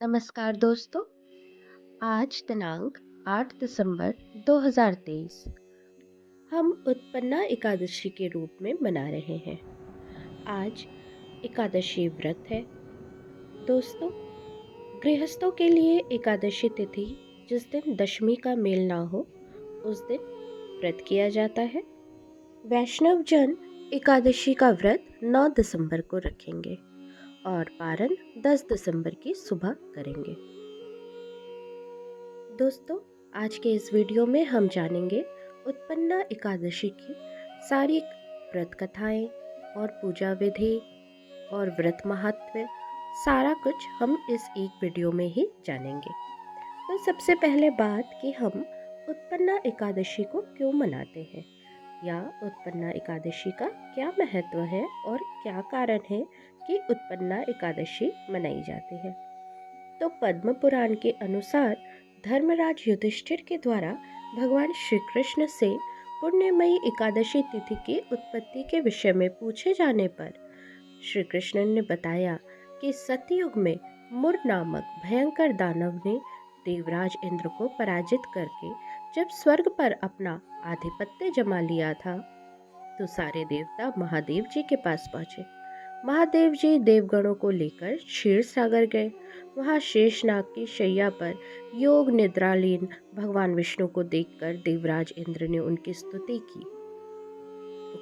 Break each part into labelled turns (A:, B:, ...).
A: नमस्कार दोस्तों। आज दिनांक 8 दिसंबर 2023 हम उत्पन्ना एकादशी के रूप में मना रहे हैं। आज एकादशी व्रत है। दोस्तों, गृहस्थों के लिए एकादशी तिथि जिस दिन दशमी का मेल ना हो उस दिन व्रत किया जाता है। वैष्णव जन एकादशी का व्रत 9 दिसंबर को रखेंगे और पारण 10 दिसंबर की सुबह करेंगे। दोस्तों, आज के इस वीडियो में हम जानेंगे उत्पन्ना एकादशी की सारी व्रत कथाएं और पूजा विधि और व्रत महत्व, सारा कुछ हम इस एक वीडियो में ही जानेंगे। तो सबसे पहले बात कि हम उत्पन्ना एकादशी को क्यों मनाते हैं या उत्पन्ना एकादशी का क्या महत्व है और क्या कारण है कि उत्पन्ना एकादशी मनाई जाती है। तो पद्म पुराण के अनुसार धर्मराज युधिष्ठिर के द्वारा भगवान श्री कृष्ण से पुण्यमयी एकादशी तिथि की उत्पत्ति के विषय में पूछे जाने पर श्री कृष्ण ने बताया कि सतयुग में मुर नामक भयंकर दानव ने देवराज इंद्र को पराजित करके जब स्वर्ग पर अपना आधिपत्य जमा लिया था तो सारे देवता महादेव जी के पास पहुंचे। महादेव जी देवगणों को लेकर क्षीर सागर गए। वहां शेषनाग की शैया पर योग निद्रालीन भगवान विष्णु को देखकर देवराज इंद्र ने उनकी स्तुति की।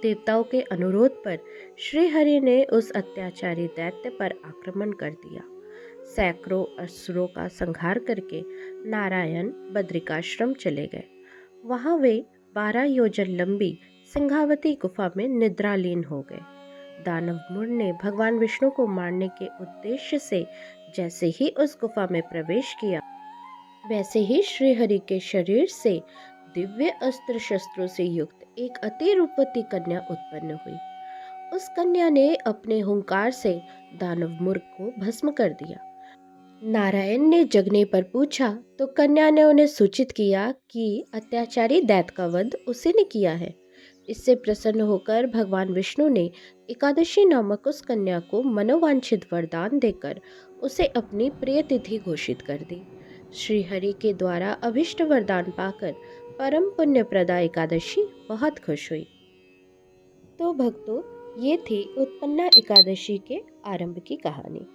A: देवताओं के अनुरोध पर श्री हरि ने उस अत्याचारी दैत्य पर आक्रमण कर दिया। सैकड़ों असुरों का संहार करके नारायण बद्रिकाश्रम चले गए। वहां वे 12 योजन लंबी सिंहावती गुफा में निद्रालीन हो गए। दानव मुर ने भगवान विष्णु को मारने के उद्देश्य से जैसे ही उस गुफा में प्रवेश किया वैसे ही श्रीहरि के शरीर से दिव्य अस्त्र शस्त्रों से युक्त एक अति रूपवती कन्या उत्पन्न हुई। उस कन्या ने अपने हुंकार से दानव मुर को भस्म कर दिया। नारायण ने जगने पर पूछा तो कन्या ने उन्हें सूचित किया कि अत्याचारी दैत्य का वध उसी ने किया है। इससे प्रसन्न होकर भगवान विष्णु ने एकादशी नामक उस कन्या को मनोवांछित वरदान देकर उसे अपनी प्रिय तिथि घोषित कर दी। श्री हरि के द्वारा अभिष्ट वरदान पाकर परम पुण्य प्रदा एकादशी बहुत खुश हुई। तो भक्तों, ये थी उत्पन्ना एकादशी के आरंभ की कहानी।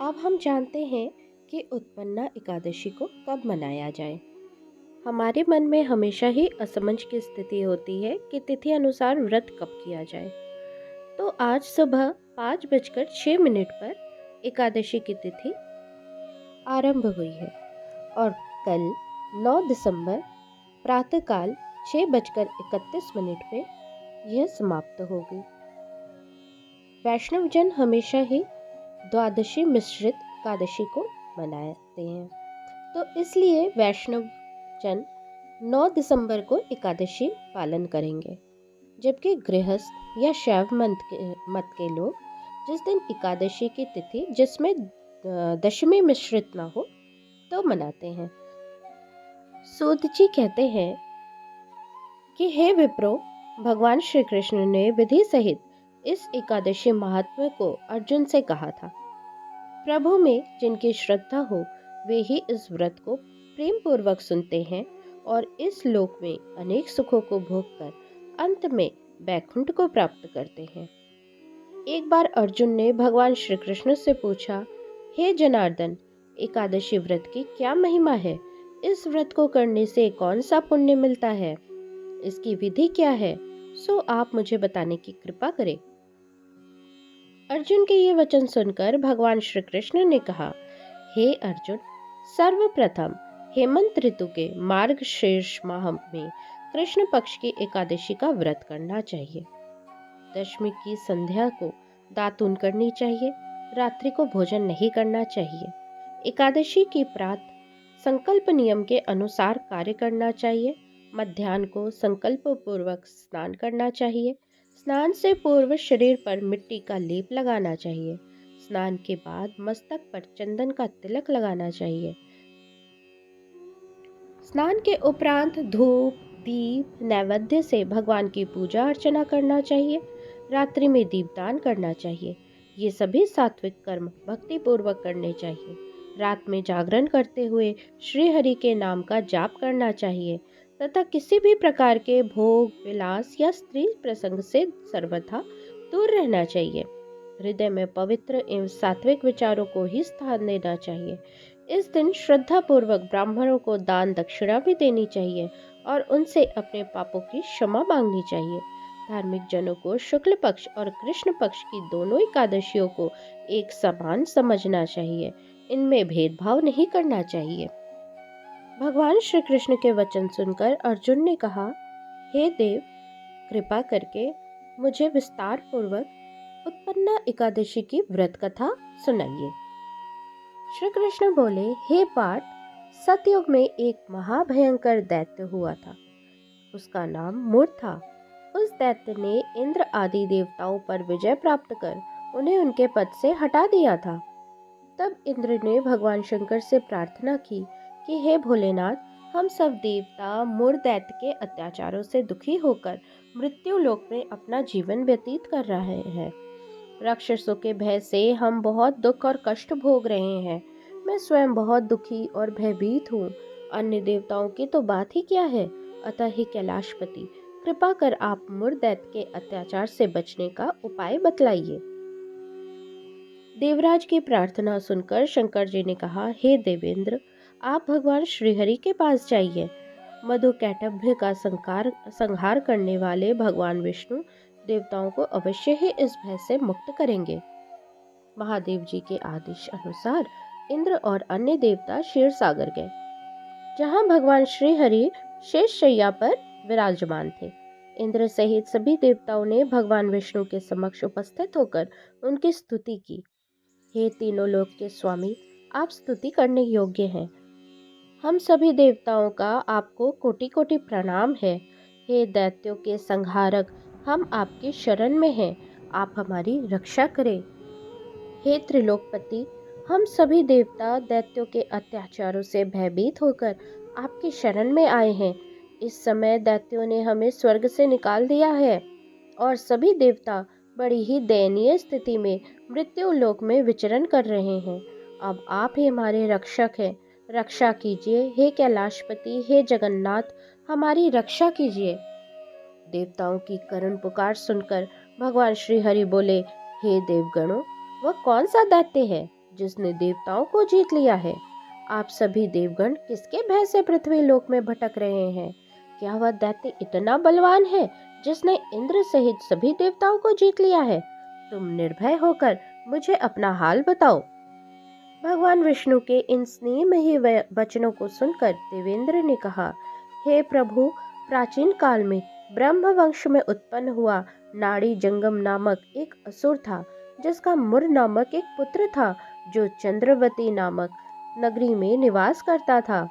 A: अब हम जानते हैं कि उत्पन्ना एकादशी को कब मनाया जाए। हमारे मन में हमेशा ही असमंज की स्थिति होती है कि तिथि अनुसार व्रत कब किया जाए। तो आज सुबह 5:06 पर एकादशी की तिथि आरंभ हुई है और कल 9 दिसंबर प्रातःकाल 6:31 पे यह समाप्त होगी। वैष्णव जन हमेशा ही द्वादशी मिश्रित एकादशी को मनाते हैं, तो इसलिए वैष्णव जन 9 दिसंबर को एकादशी पालन करेंगे, जबकि गृहस्थ या शैव मत के लोग जिस दिन एकादशी की तिथि जिसमें दशमी मिश्रित ना हो तो मनाते हैं। सूत जी कहते हैं कि हे विप्रो, भगवान श्री कृष्ण ने विधि सहित इस एकादशी महात्म्य को अर्जुन से कहा था। प्रभु में जिनकी श्रद्धा हो वे ही इस व्रत को प्रेम पूर्वक सुनते हैं और इस लोक में अनेक सुखों को भोगकर अंत में वैकुंठ को प्राप्त करते हैं। एक बार अर्जुन ने भगवान श्री कृष्ण से पूछा, हे जनार्दन, एकादशी व्रत की क्या महिमा है? इस व्रत को करने से कौन सा पुण्य मिलता है? इसकी विधि क्या है? सो आप मुझे बताने की कृपा करें। अर्जुन के ये वचन सुनकर भगवान श्री कृष्ण ने कहा, हे अर्जुन, सर्वप्रथम हेमंत ऋतु के मार्गशीर्ष माह में कृष्ण पक्ष की एकादशी का व्रत करना चाहिए। दशमी की संध्या को दातून करनी चाहिए। रात्रि को भोजन नहीं करना चाहिए। एकादशी की प्रात संकल्प नियम के अनुसार कार्य करना चाहिए। मध्याह्न को संकल्प पूर्वक स्नान करना चाहिए। स्नान से पूर्व शरीर पर मिट्टी का लेप लगाना चाहिए। स्नान के बाद मस्तक पर चंदन का तिलक लगाना चाहिए। स्नान के उपरांत धूप, दीप, नैवेद्य से भगवान की पूजा अर्चना करना चाहिए। रात्रि में दीपदान करना चाहिए। ये सभी सात्विक कर्म भक्ति पूर्वक करने चाहिए। रात में जागरण करते हुए श्री हरि के नाम का जाप करना चाहिए तथा किसी भी प्रकार के भोग विलास या स्त्री प्रसंग से सर्वथा दूर रहना चाहिए। हृदय में पवित्र एवं सात्विक विचारों को ही स्थान देना चाहिए। इस दिन श्रद्धा पूर्वक ब्राह्मणों को दान दक्षिणा भी देनी चाहिए और उनसे अपने पापों की क्षमा मांगनी चाहिए। धार्मिक जनों को शुक्ल पक्ष और कृष्ण पक्ष की दोनों एकादशियों को एक समान समझना चाहिए। इनमें भेदभाव नहीं करना चाहिए। भगवान श्री कृष्ण के वचन सुनकर अर्जुन ने कहा, हे देव, कृपा करके मुझे विस्तार पूर्वक उत्पन्ना एकादशी की व्रत कथा सुनाइए। श्री कृष्ण बोले, हे पार्थ, सतयुग में एक महाभयंकर दैत्य हुआ था। उसका नाम मूर था। उस दैत्य ने इंद्र आदि देवताओं पर विजय प्राप्त कर उन्हें उनके पद से हटा दिया था। तब इंद्र ने भगवान शंकर से प्रार्थना की कि हे भोलेनाथ, हम सब देवता मूर दैत्य के अत्याचारों से दुखी होकर मृत्यु लोक में अपना जीवन व्यतीत कर रहे हैं। राक्षसों के भय से हम बहुत दुख और कष्ट भोग रहे हैं। मैं स्वयं बहुत दुखी और भयभीत हूँ। अन्य देवताओं की तो बात ही क्या है। अतः हे कैलाशपति, कृपा कर आप मूर दैत्य के अत्याचार से बचने का उपाय बतलाइए। देवराज की प्रार्थना सुनकर शंकर जी ने कहा, हे देवेंद्र, आप भगवान श्रीहरि के पास जाइए। मधु कैटभ्य का संहार करने वाले भगवान विष्णु देवताओं को अवश्य ही इस भय से मुक्त करेंगे। महादेव जी के आदेश अनुसार इंद्र और अन्य देवता क्षीर सागर गए, जहां भगवान श्री हरि शेष शैया पर विराजमान थे। इंद्र सहित सभी देवताओं ने भगवान विष्णु के समक्ष उपस्थित होकर उनकी स्तुति की। हे तीनों लोक के स्वामी, आप स्तुति करने योग्य हैं। हम सभी देवताओं का आपको कोटि कोटि प्रणाम है। हे दैत्यों के संहारक, हम आपकी शरण में हैं। आप हमारी रक्षा करें। हे त्रिलोकपति, हम सभी देवता दैत्यों के अत्याचारों से भयभीत होकर आपकी शरण में आए हैं। इस समय दैत्यों ने हमें स्वर्ग से निकाल दिया है और सभी देवता बड़ी ही दयनीय स्थिति में मृत्यु लोक में विचरण कर रहे हैं। अब आप ही हमारे रक्षक हैं। रक्षा कीजिए हे कैलाशपति, हे जगन्नाथ, हमारी रक्षा कीजिए। देवताओं की करुण पुकार सुनकर भगवान श्री हरि बोले, हे देवगणों, वह कौन सा दैत्य है जिसने देवताओं को जीत लिया है? आप सभी देवगण किसके भय से पृथ्वी लोक में भटक रहे हैं? क्या वह दैत्य इतना बलवान है जिसने इंद्र सहित सभी देवताओं को जीत लिया है? तुम निर्भय होकर मुझे अपना हाल बताओ। भगवान विष्णु के इन स्नेहमयी वचनों को सुनकर देवेंद्र ने कहा, हे प्रभु, प्राचीन काल में ब्रह्म वंश में उत्पन्न हुआ नाड़ी जंगम नामक एक असुर था, जिसका मुर नामक एक पुत्र था, जो चंद्रवती नामक नगरी में निवास करता था।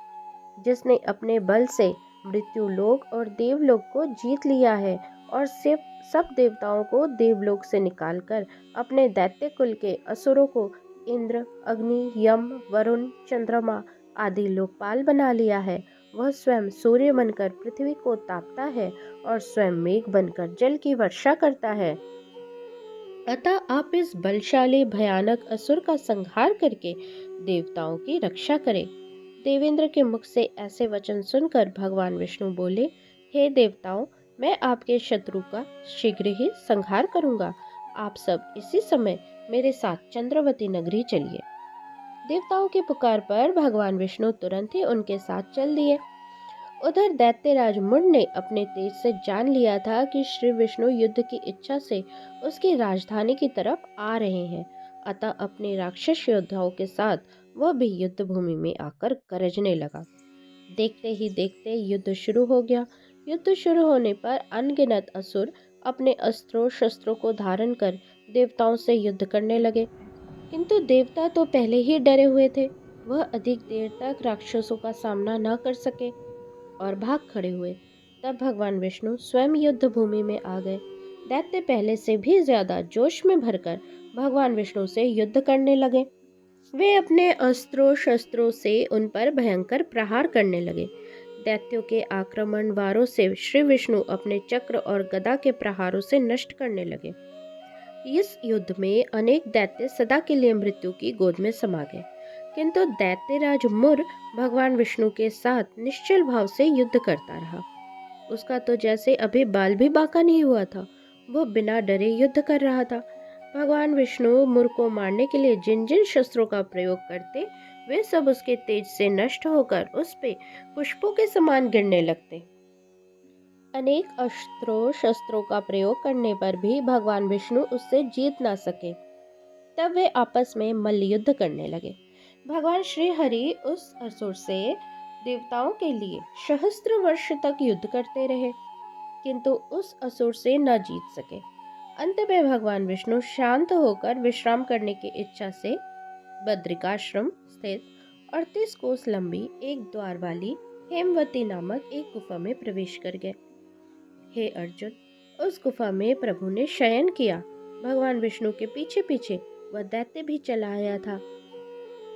A: जिसने अपने बल से मृत्यु लोक और देवलोक को जीत लिया है और सिर्फ सब देवताओं को देवलोक से निकालकर अपने दैत्य कुल के असुरों को इंद्र, अग्नि, यम, वरुण, चंद्रमा आदि लोकपाल बना लिया है। वह स्वयं सूर्य बनकर पृथ्वी को तापता है और स्वयं मेघ बनकर जल की वर्षा करता है। अतः आप इस बलशाली भयानक असुर का संहार करके देवताओं की रक्षा करें। देवेंद्र के मुख से ऐसे वचन सुनकर भगवान विष्णु बोले, हे देवताओं, मैं आपके शत्रु का शीघ्र ही संहार करूंगा। आप सब इसी समय मेरे साथ चंद्रवती नगरी चलिए। देवताओं की पुकार पर भगवान विष्णु तुरंत ही उनके साथ चल दिए। उधर दैत्यराज मुंड ने अपने तेज से जान लिया था कि श्री विष्णु युद्ध की इच्छा से उसकी राजधानी की तरफ आ रहे हैं। अतः अपने राक्षस योद्धाओं के साथ वह भी युद्ध भूमि में आकर गरजने लगा। देखते ही देखते युद्ध शुरू हो गया। युद्ध शुरू होने पर अनगिनत असुर अपने अस्त्रों शस्त्रों को धारण कर देवताओं से युद्ध करने लगे, किंतु देवता तो पहले ही डरे हुए थे। वह अधिक देर तक राक्षसों का सामना न कर सके और भाग खड़े हुए। तब भगवान विष्णु स्वयं युद्ध भूमि में आ गए। दैत्य पहले से भी ज्यादा जोश में भरकर भगवान विष्णु से युद्ध करने लगे। वे अपने अस्त्रों शस्त्रों से उन पर भयंकर प्रहार करने लगे। दैत्यों के आक्रमण वारों से श्री विष्णु अपने चक्र और गदा के प्रहारों से नष्ट करने लगे। इस युद्ध में अनेक दैत्य सदा के लिए मृत्यु की गोद में समा गए। किंतु दैत्यराज मुर भगवान विष्णु के साथ निश्चल भाव से युद्ध करता रहा। उसका तो जैसे अभी बाल भी बांका नहीं हुआ था। वो बिना डरे युद्ध कर रहा था। भगवान विष्णु मुर को मारने के लिए जिन जिन शस्त्रों का प्रयोग करते, वे सब उसके तेज से नष्ट होकर उस पे पुष्पों के समान गिरने लगते। अनेक अस्त्रों शस्त्रों का प्रयोग करने पर भी भगवान विष्णु उससे जीत ना सके। तब वे आपस में मल्ल युद्ध करने लगे। भगवान श्री हरि उस असुर से देवताओं के लिए सहस्त्र वर्ष तक युद्ध करते रहे, किंतु उस असुर से न जीत सके। अंत में भगवान विष्णु शांत होकर विश्राम करने की इच्छा से बद्रिकाश्रम स्थित 38 कोस लंबी एक द्वार वाली हेमवती नामक एक गुफा में प्रवेश कर गए। हे अर्जुन, उस गुफा में प्रभु ने शयन किया। भगवान विष्णु के पीछे पीछे वह दैत्य भी चला आया था।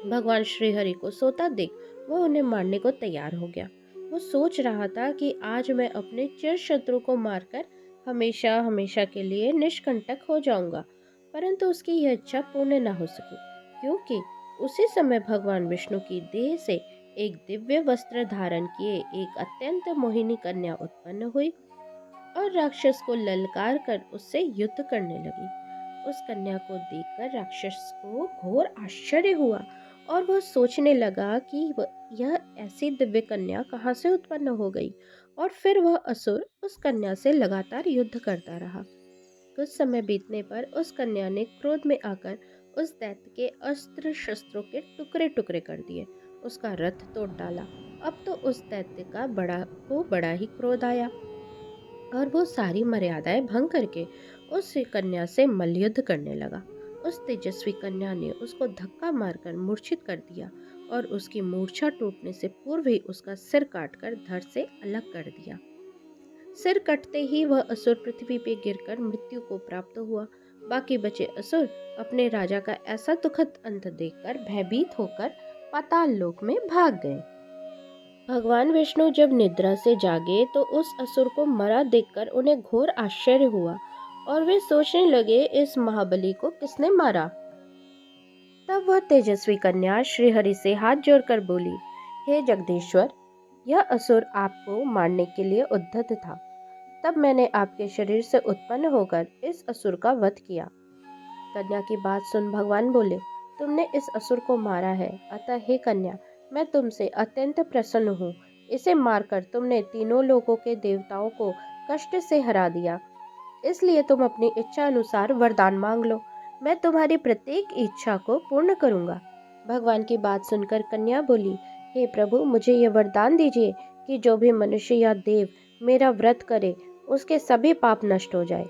A: भगवान श्री हरि को सोता देख वो उन्हें मारने को तैयार हो गया। वो सोच रहा था कि आज मैं अपने चिर शत्रु को मारकर हमेशा हमेशा के लिए निष्कंटक हो जाऊंगा, परंतु उसकी यह इच्छा पूर्ण न हो सकी, क्योंकि उसी समय भगवान विष्णु की देह से एक दिव्य वस्त्र धारण किए एक अत्यंत मोहिनी कन्या उत्पन्न हुई और राक्षस को ललकार कर उससे युद्ध करने लगी। उस कन्या को देखकर राक्षस को घोर आश्चर्य हुआ और वह सोचने लगा कि यह ऐसी दिव्य कन्या कहाँ से उत्पन्न हो गई, और फिर वह असुर उस कन्या से लगातार युद्ध करता रहा। कुछ समय बीतने पर उस कन्या ने क्रोध में आकर उस दैत्य के अस्त्र शस्त्रों के टुकड़े टुकड़े कर दिए, उसका रथ तोड़ डाला। अब तो उस दैत्य का बड़ा ही क्रोध आया और वो सारी मर्यादाएं भंग करके उस कन्या से मल्लयुद्ध करने लगा। उस तेजस्वी कन्या ने उसको धक्का मारकर मूर्छित कर दिया और उसकी मूर्छा टूटने से पूर्व ही उसका सिर काटकर धड़ से अलग कर दिया। सिर कटते ही वह असुर पृथ्वी पे गिरकर मृत्यु को प्राप्त हुआ। बाकी बचे असुर अपने राजा का ऐसा दुखद अंत देखकर भयभीत होकर पाताल लोक में भाग गए। भगवान विष्णु जब निद्रा से जागे तो उस असुर को मरा देखकर उन्हें घोर आश्चर्य हुआ और वे सोचने लगे, इस महाबली को किसने मारा। तब वह तेजस्वी कन्या श्रीहरि से हाथ जोड़कर बोली, हे जगदीश्वर, यह असुर आपको मारने के लिए उद्यत था। तब मैंने आपके शरीर से उत्पन्न होकर इस असुर का वध किया। कन्या की बात सुन भगवान बोले, तुमने इस असुर को मारा है, अतः हे कन्या, मैं तुमसे अत्यंत प्रसन्न हूँ। इसे मारकर तुमने तीनों लोगों के देवताओं को कष्ट से हरा दिया, इसलिए तुम अपनी इच्छा अनुसार वरदान मांग लो। मैं तुम्हारी प्रत्येक इच्छा को पूर्ण करूंगा। भगवान की बात सुनकर कन्या बोली, हे प्रभु, मुझे ये वरदान दीजिए कि जो भी मनुष्य या देव मेरा व्रत करे उसके सभी पाप नष्ट हो जाए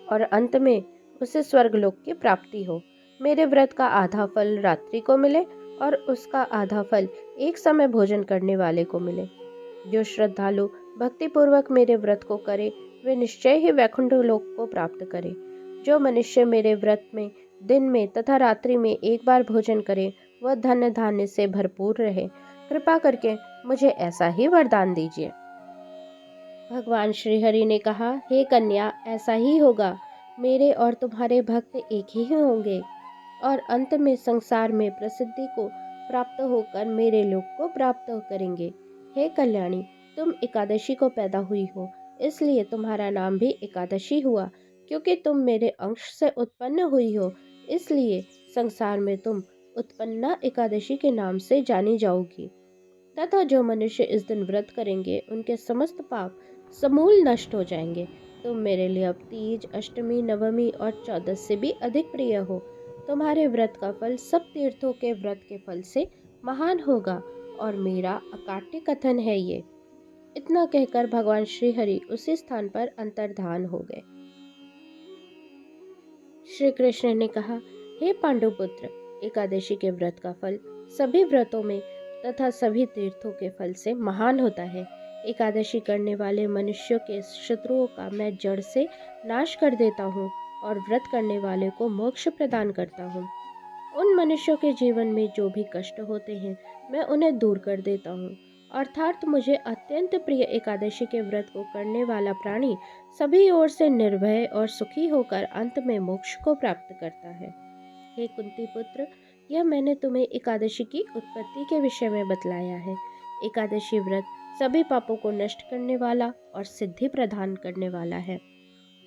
A: और अंत में उसे स्वर्गलोक की प्राप्ति हो। मेरे व्रत का आधा फल रात्रि को मिले और उसका आधा फल एक समय भोजन करने वाले को मिले। जो श्रद्धालु भक्तिपूर्वक मेरे व्रत को करे वे निश्चय ही वैकुंठ लोक को प्राप्त करे। जो मनुष्य मेरे व्रत में दिन में तथा रात्रि में एक बार भोजन करे वह धन धान्य से भरपूर रहे। कृपा करके मुझे ऐसा ही वरदान दीजिए। भगवान श्रीहरि ने कहा, हे कन्या, ऐसा ही होगा। मेरे और तुम्हारे भक्त एक ही होंगे और अंत में संसार में प्रसिद्धि को प्राप्त होकर मेरे लोक को प्राप्त करेंगे। हे कल्याणी, तुम एकादशी को पैदा हुई हो, इसलिए तुम्हारा नाम भी एकादशी हुआ। क्योंकि तुम मेरे अंश से उत्पन्न हुई हो, इसलिए संसार में तुम उत्पन्ना एकादशी के नाम से जानी जाओगी। तथा जो मनुष्य इस दिन व्रत करेंगे उनके समस्त पाप समूल नष्ट हो जाएंगे। तुम मेरे लिए अब तीज, अष्टमी, नवमी और 14 से भी अधिक प्रिय हो। तुम्हारे व्रत का फल सब तीर्थों के व्रत के फल से महान होगा और मेरा अकाट्य कथन है ये। इतना कहकर भगवान श्री हरि उसी स्थान पर अंतर्धान हो गए। श्री कृष्ण ने कहा, हे पांडुपुत्र, एकादशी के व्रत का फल सभी व्रतों में तथा सभी तीर्थों के फल से महान होता है। एकादशी करने वाले मनुष्यों के शत्रुओं का मैं जड़ से नाश कर देता हूँ और व्रत करने वाले को मोक्ष प्रदान करता हूँ। उन मनुष्यों के जीवन में जो भी कष्ट होते हैं मैं उन्हें दूर कर देता हूँ। अर्थात मुझे अत्यंत प्रिय एकादशी के व्रत को करने वाला प्राणी सभी ओर से निर्भय और सुखी होकर अंत में मोक्ष को प्राप्त करता है। हे कुंती पुत्र, यह मैंने तुम्हें एकादशी की उत्पत्ति के विषय में बतलाया है। एकादशी व्रत सभी पापों को नष्ट करने वाला और सिद्धि प्रदान करने वाला है।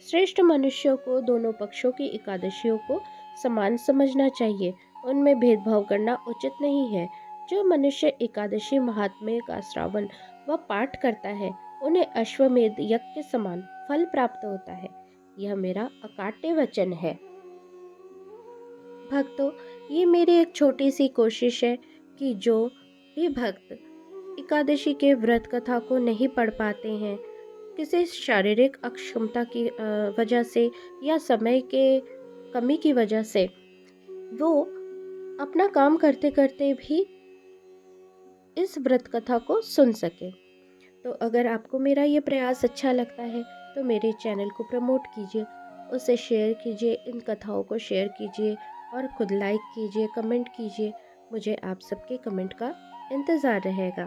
A: श्रेष्ठ मनुष्यों को दोनों पक्षों की एकादशियों को समान समझना चाहिए। उनमें भेदभाव करना उचित नहीं है। जो मनुष्य एकादशी महात्म्य का श्रवण व पाठ करता है, उन्हें अश्वमेध यज्ञ के समान फल प्राप्त होता है। यह मेरा अकाट्य वचन है। भक्तों, ये मेरी एक छोटी सी कोशिश है कि जो भी भक्त एकादशी के व्रत कथा को नहीं पढ़ पाते हैं, किसी शारीरिक अक्षमता की वजह से या समय के कमी की वजह से, वो अपना काम करते करते भी इस व्रत कथा को सुन सके। तो अगर आपको मेरा ये प्रयास अच्छा लगता है तो मेरे चैनल को प्रमोट कीजिए, उसे शेयर कीजिए, इन कथाओं को शेयर कीजिए और खुद लाइक कीजिए, कमेंट कीजिए। मुझे आप सबके कमेंट का इंतज़ार रहेगा।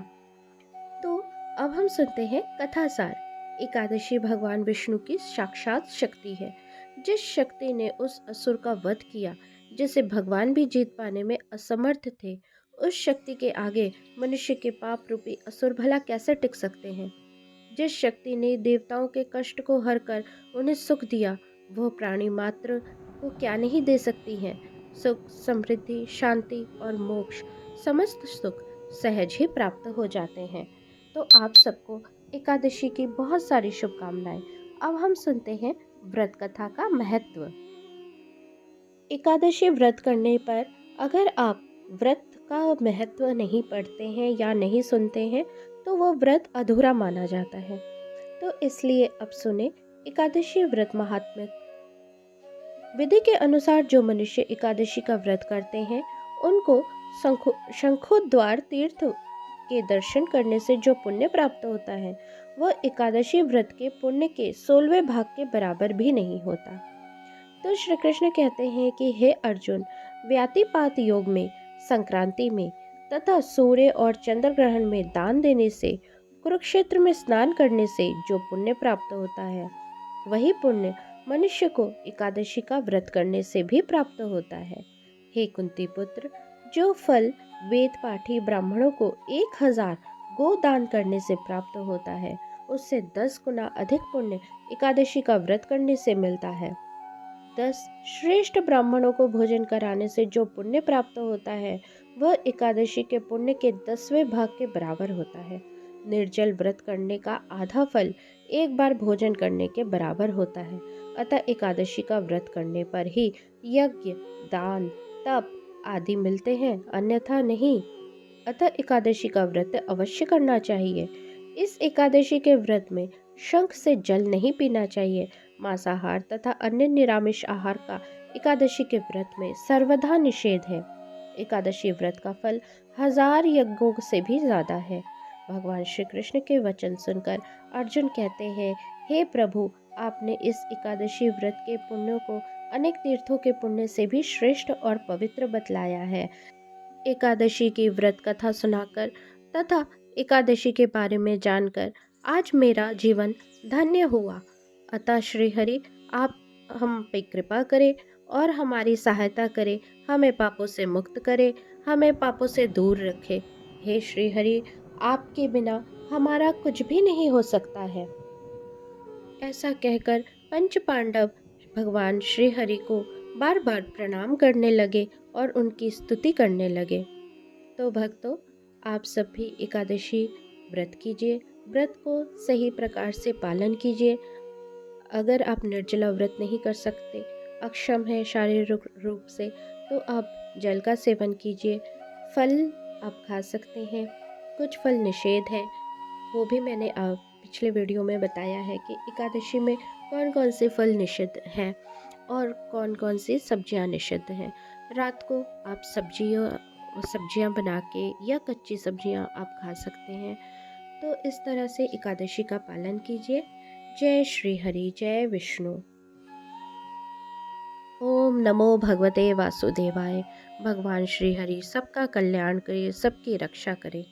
A: तो अब हम सुनते हैं कथा सार। एकादशी भगवान विष्णु की साक्षात शक्ति है। जिस शक्ति ने उस असुर का वध किया, जिसे भगवान भी जीत पाने में असमर्थ थे, उस शक्ति के आगे मनुष्य के पाप रूपी असुर भला कैसे टिक सकते हैं। जिस शक्ति ने देवताओं के कष्ट को हर कर उन्हें सुख दिया, वह प्राणी मात्र को क्या नहीं दे सकती है। सुख, समृद्धि, शांति और मोक्ष, समस्त सुख सहज ही प्राप्त हो जाते हैं। तो आप सबको एकादशी की बहुत सारी शुभकामनाएं। अब हम सुनते हैं व्रत कथा का महत्व। एकादशी व्रत करने पर अगर आप व्रत का महत्व नहीं पढ़ते हैं या नहीं सुनते हैं तो वह व्रत अधूरा माना जाता है। तो इसलिए अब सुने एकादशी व्रत महात्म्य। विधि के अनुसार जो मनुष्य एकादशी का व्रत करते हैं, उनको शंखोद्वार तीर्थ के दर्शन करने से जो पुण्य प्राप्त होता है, वह एकादशी व्रत के पुण्य के 16वें भाग के बराबर भी नहीं होता। तो श्री कृष्ण कहते हैं कि हे अर्जुन, व्यातिपात योग में, संक्रांति में तथा सूर्य और चंद्र ग्रहण में दान देने से, कुरुक्षेत्र में स्नान करने से जो पुण्य प्राप्त होता है, वही पुण्य मनुष्य को एकादशी का व्रत करने से भी प्राप्त होता है। हे कुंती पुत्र, जो फल वेद पाठी ब्राह्मणों को 1000 गो दान करने से प्राप्त होता है, उससे 10 गुना अधिक पुण्य एकादशी का व्रत करने से मिलता है। 10 श्रेष्ठ ब्राह्मणों को भोजन कराने से जो पुण्य प्राप्त होता है, वह एकादशी के पुण्य के 10वें भाग के बराबर होता है। निर्जल व्रत करने का आधा फल एक बार भोजन करने के बराबर होता है। अतः एकादशी का व्रत करने पर ही यज्ञ, दान, तप आदि मिलते हैं, अन्यथा नहीं। अतः एकादशी का व्रत अवश्य करना चाहिए। इस एकादशी के व्रत में शंख से जल नहीं पीना चाहिए। मांसाहार तथा अन्य निरामिष आहार का एकादशी के व्रत में सर्वथा निषेध है। एकादशी व्रत का फल 1000 यज्ञों से भी ज्यादा है। भगवान श्री कृष्ण के वचन सुनकर अर्जुन कहते हैं, हे प्रभु, आपने इस एकादशी व्रत के पुण्यों को अनेक तीर्थों के पुण्य से भी श्रेष्ठ और पवित्र बतलाया है। एकादशी की व्रत कथा सुनाकर तथा एकादशी के बारे में जानकर आज मेरा जीवन धन्य हुआ। अतः श्री हरि, आप हम पे कृपा करें और हमारी सहायता करें, हमें पापों से मुक्त करें, हमें पापों से दूर रखें। हे श्री हरि, आपके बिना हमारा कुछ भी नहीं हो सकता है। ऐसा कहकर पंच पांडव भगवान श्री हरि को बार बार प्रणाम करने लगे और उनकी स्तुति करने लगे। तो भक्तों, आप सब भी एकादशी व्रत कीजिए, व्रत को सही प्रकार से पालन कीजिए। अगर आप निर्जला व्रत नहीं कर सकते, अक्षम है शारीरिक रूप से, तो आप जल का सेवन कीजिए। फल आप खा सकते हैं, कुछ फल निषेध है, वो भी मैंने पिछले वीडियो में बताया है कि एकादशी में कौन कौन से फल निषिद्ध हैं और कौन कौन सी सब्जियां निषिद्ध हैं। रात को आप सब्जियां बना के या कच्ची सब्जियां आप खा सकते हैं। तो इस तरह से एकादशी का पालन कीजिए। जय श्री हरि, जय विष्णु। ओम नमो भगवते वासुदेवाय। भगवान श्री हरि सबका कल्याण करे, सबकी रक्षा करे।